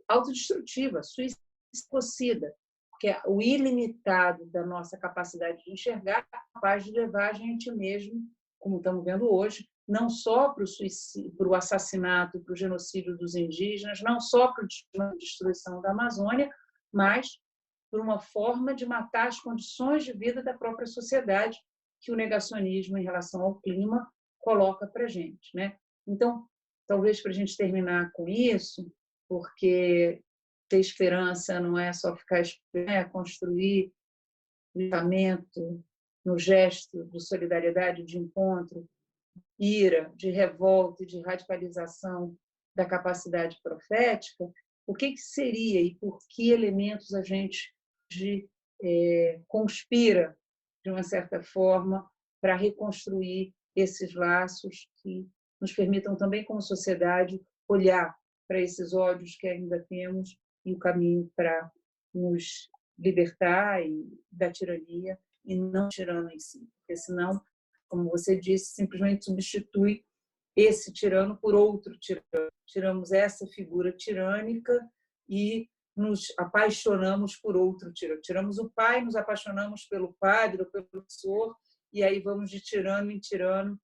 autodestrutiva, suicida, que é o ilimitado da nossa capacidade de enxergar, capaz de levar a gente mesmo, como estamos vendo hoje, não só para o suicídio, para o assassinato, para o genocídio dos indígenas, não só para a destruição da Amazônia, mas por uma forma de matar as condições de vida da própria sociedade que o negacionismo em relação ao clima coloca para a gente, né? Então, talvez para a gente terminar com isso, porque ter esperança não é só ficar esperando, é construir livramento no gesto de solidariedade, de encontro, ira, de revolta e de radicalização da capacidade profética. O que seria e por que elementos a gente conspira, de uma certa forma, para reconstruir esses laços que nos permitam também, como sociedade, olhar para esses ódios que ainda temos e o caminho para nos libertar da tirania e não tirano em si, porque senão, como você disse, simplesmente substitui esse tirano por outro tirano. Tiramos essa figura tirânica e nos apaixonamos por outro tirano. Tiramos o pai, nos apaixonamos pelo padre ou pelo professor, e aí vamos de tirano em tirano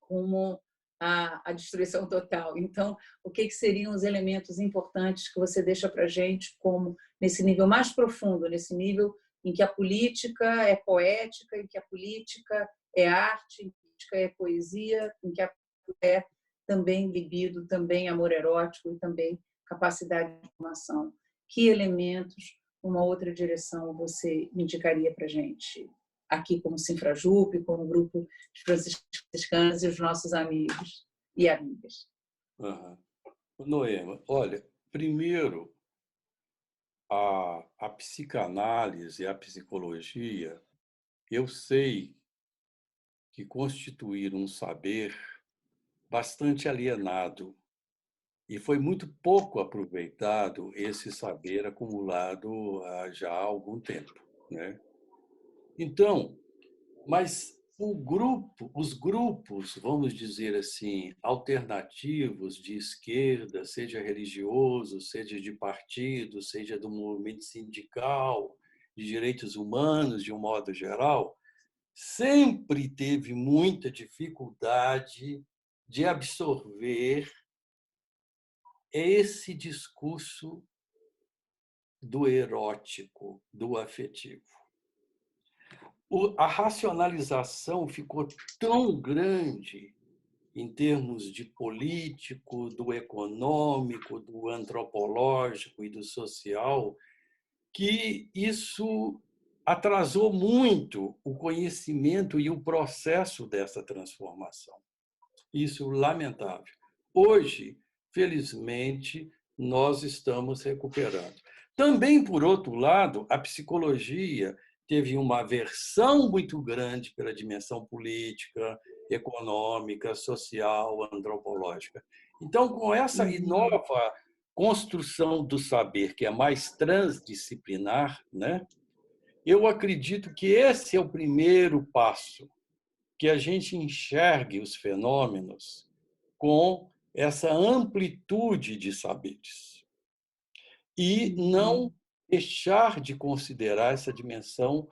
como a destruição total. Então, o que seriam os elementos importantes que você deixa para a gente como nesse nível mais profundo, nesse nível em que a política é poética, em que a política é arte, em que a política é poesia, em que a política é também libido, também amor erótico e também capacidade de formação? Que elementos, uma outra direção, você indicaria para a gente? Aqui como Sinfrajupe, como grupo de franciscanos e os nossos amigos e amigas. Uhum. Noema, olha, primeiro, a psicanálise, a psicologia, eu sei que constituíram um saber bastante alienado e foi muito pouco aproveitado esse saber acumulado há já algum tempo, né? Então, mas os grupos, vamos dizer assim, alternativos de esquerda, seja religioso, seja de partido, seja do movimento sindical, de direitos humanos, de um modo geral, sempre teve muita dificuldade de absorver esse discurso do erótico, do afetivo. A racionalização ficou tão grande em termos de político, do econômico, do antropológico e do social, que isso atrasou muito o conhecimento e o processo dessa transformação. Isso é lamentável. Hoje, felizmente, nós estamos recuperando. Também, por outro lado, a psicologia teve uma aversão muito grande pela dimensão política, econômica, social, antropológica. Então, com essa nova construção do saber, que é mais transdisciplinar, né, eu acredito que esse é o primeiro passo, que a gente enxergue os fenômenos com essa amplitude de saberes e não deixar de considerar essa dimensão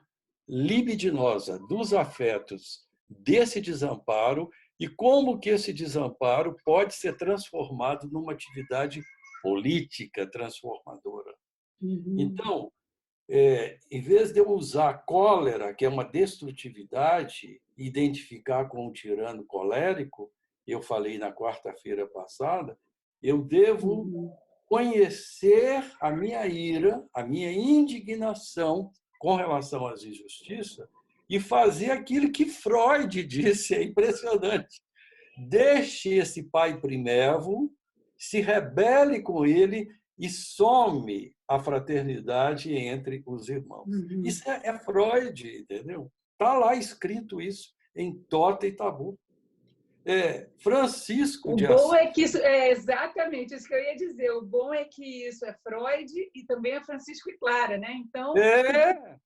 libidinosa dos afetos, desse desamparo e como que esse desamparo pode ser transformado numa atividade política transformadora. Então, em vez de eu usar a cólera, que é uma destrutividade, identificar com um tirano colérico, eu falei na quarta-feira passada, eu devo conhecer a minha ira, a minha indignação com relação às injustiças e fazer aquilo que Freud disse, é impressionante. Deixe esse pai primevo, se rebele com ele e some a fraternidade entre os irmãos. Isso é Freud, entendeu? Está lá escrito isso em Tota e Tabu. Francisco O de bom Assis. é que isso é exatamente isso que eu ia dizer. O bom é que isso é Freud e também é Francisco e Clara, né? Então, É,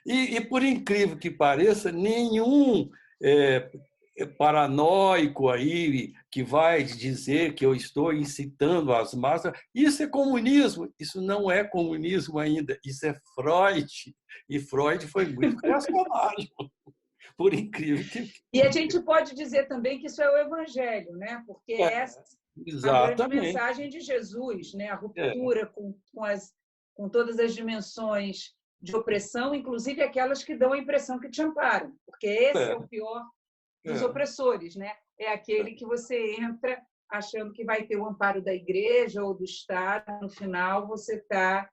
e por incrível que pareça, nenhum é, paranoico aí que vai dizer que eu estou incitando as massas, isso é comunismo. Isso não é comunismo ainda, isso é Freud. E Freud foi muito reacionário, por incrível que e a gente pode dizer também que isso é o Evangelho, né? Porque essa é a grande exatamente. mensagem de Jesus, né? A É, ruptura com todas as dimensões de opressão, inclusive aquelas que dão a impressão que te amparam, porque esse é o é, pior dos é, opressores, né? É aquele que você entra achando que vai ter o amparo da igreja ou do Estado, no final você está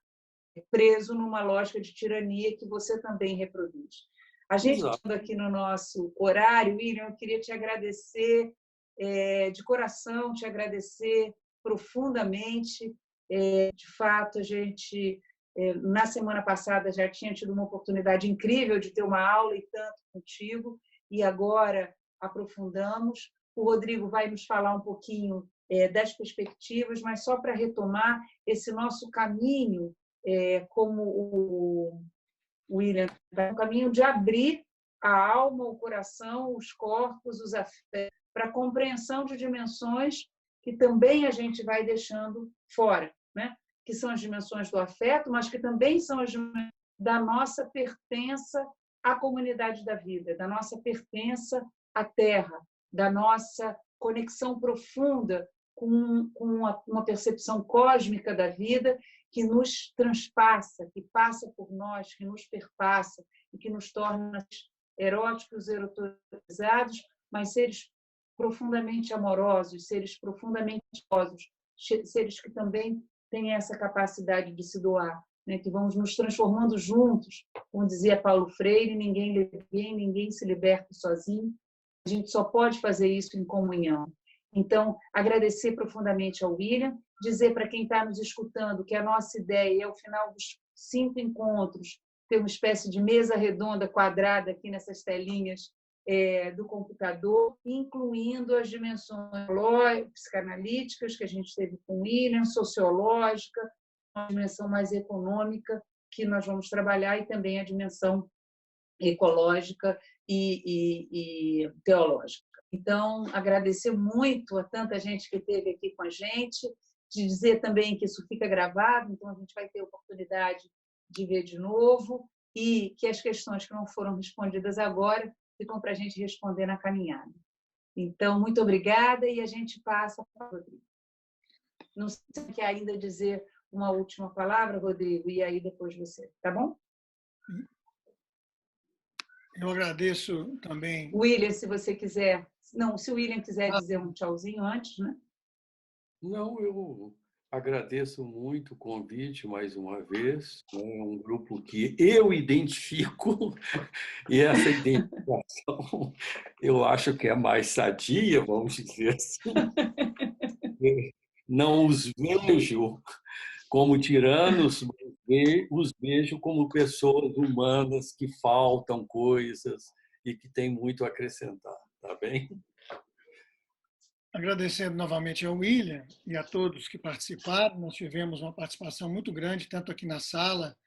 preso numa lógica de tirania que você também reproduz. A gente exato. está aqui no nosso horário, William, eu queria te agradecer de coração, te agradecer profundamente. De fato, a gente, na semana passada, já tinha tido uma oportunidade incrível de ter uma aula e tanto contigo, e agora aprofundamos. O Rodrigo vai nos falar um pouquinho das perspectivas, mas só para retomar esse nosso caminho, como o William, é um caminho de abrir a alma, o coração, os corpos, os afetos, para a compreensão de dimensões que também a gente vai deixando fora, né? Que são as dimensões do afeto, mas que também são as dimensões da nossa pertença à comunidade da vida, da nossa pertença à terra, da nossa conexão profunda com uma percepção cósmica da vida que nos transpassa, que passa por nós, que nos perpassa e que nos torna eróticos, erotizados, mas seres profundamente amorosos, seres profundamente amorosos, seres que também têm essa capacidade de se doar, né? Que vamos nos transformando juntos, como dizia Paulo Freire, ninguém se liberta sozinho, a gente só pode fazer isso em comunhão. Então, agradecer profundamente ao William, dizer para quem está nos escutando que a nossa ideia é, ao final dos 5 encontros, ter uma espécie de mesa redonda, quadrada, aqui nessas telinhas do computador, incluindo as dimensões psicanalíticas que a gente teve com o William, sociológica, uma dimensão mais econômica que nós vamos trabalhar e também a dimensão ecológica e teológica. Então, agradecer muito a tanta gente que esteve aqui com a gente, de dizer também que isso fica gravado, então a gente vai ter oportunidade de ver de novo e que as questões que não foram respondidas agora ficam para a gente responder na caminhada. Então, muito obrigada e a gente passa para o Rodrigo. Não sei se quer ainda dizer uma última palavra, Rodrigo, e aí depois você, tá bom? Eu agradeço também. William, se você quiser... Não, se o William quiser dizer um tchauzinho antes, né? Não, eu agradeço muito o convite mais uma vez. É um grupo que eu identifico e essa identificação eu acho que é mais sadia, vamos dizer assim. Não os vejo como tiranos, os vejo como pessoas humanas que faltam coisas e que têm muito a acrescentar, tá bem? Agradecendo novamente ao William e a todos que participaram. Nós tivemos uma participação muito grande, tanto aqui na sala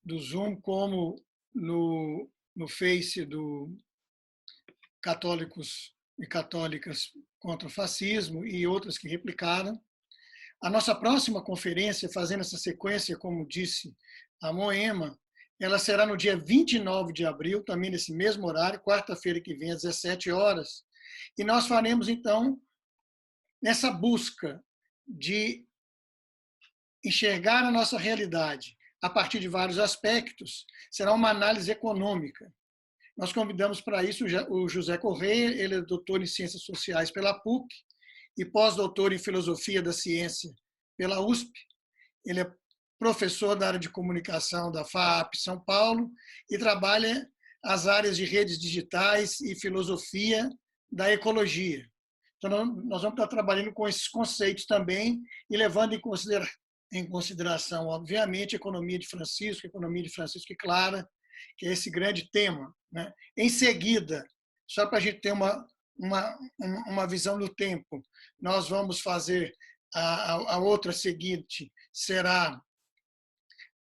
do Zoom, como no Face do Católicos e Católicas contra o Fascismo e outras que replicaram. A nossa próxima conferência, fazendo essa sequência, como disse a Moema, ela será no dia 29 de abril, também nesse mesmo horário, quarta-feira que vem, às 17 horas. E nós faremos, então, nessa busca de enxergar a nossa realidade a partir de vários aspectos, será uma análise econômica. Nós convidamos para isso o José Correia, ele é doutor em Ciências Sociais pela PUC e pós-doutor em Filosofia da Ciência pela USP. Ele é professor da área de comunicação da FAAP São Paulo e trabalha as áreas de redes digitais e filosofia da ecologia. Então, nós vamos estar trabalhando com esses conceitos também e levando em consideração, obviamente, a economia de Francisco e Clara, que é esse grande tema, né? Em seguida, só para a gente ter uma uma visão no tempo. Nós vamos fazer a outra seguinte, será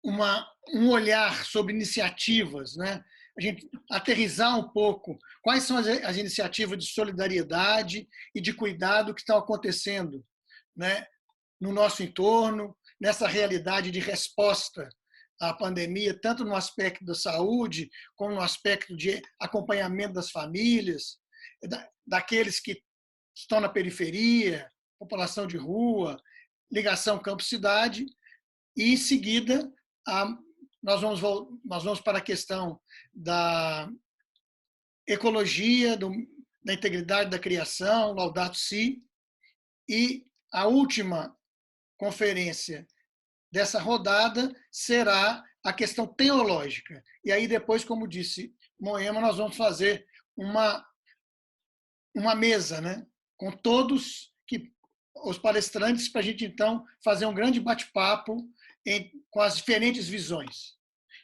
um olhar sobre iniciativas, né? A gente aterrissar um pouco quais são as iniciativas de solidariedade e de cuidado que estão acontecendo, né, no nosso entorno, nessa realidade de resposta à pandemia, tanto no aspecto da saúde, como no aspecto de acompanhamento das famílias, daqueles que estão na periferia, população de rua, ligação campo-cidade, e, em seguida, nós vamos para a questão da ecologia, da integridade da criação, Laudato Si, e a última conferência dessa rodada será a questão teológica. E aí depois, como disse Moema, nós vamos fazer uma mesa, né, com todos os palestrantes, para a gente, então, fazer um grande bate-papo com as diferentes visões.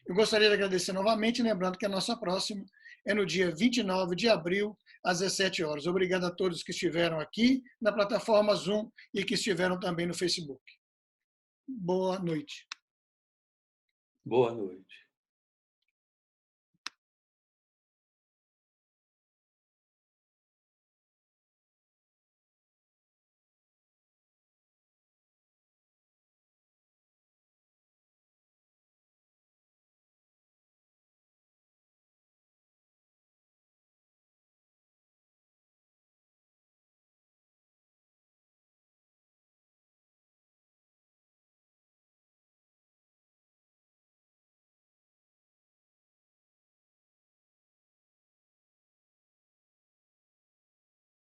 Eu gostaria de agradecer novamente, lembrando que a nossa próxima é no dia 29 de abril, às 17 horas. Obrigado a todos que estiveram aqui na plataforma Zoom e que estiveram também no Facebook. Boa noite. Boa noite.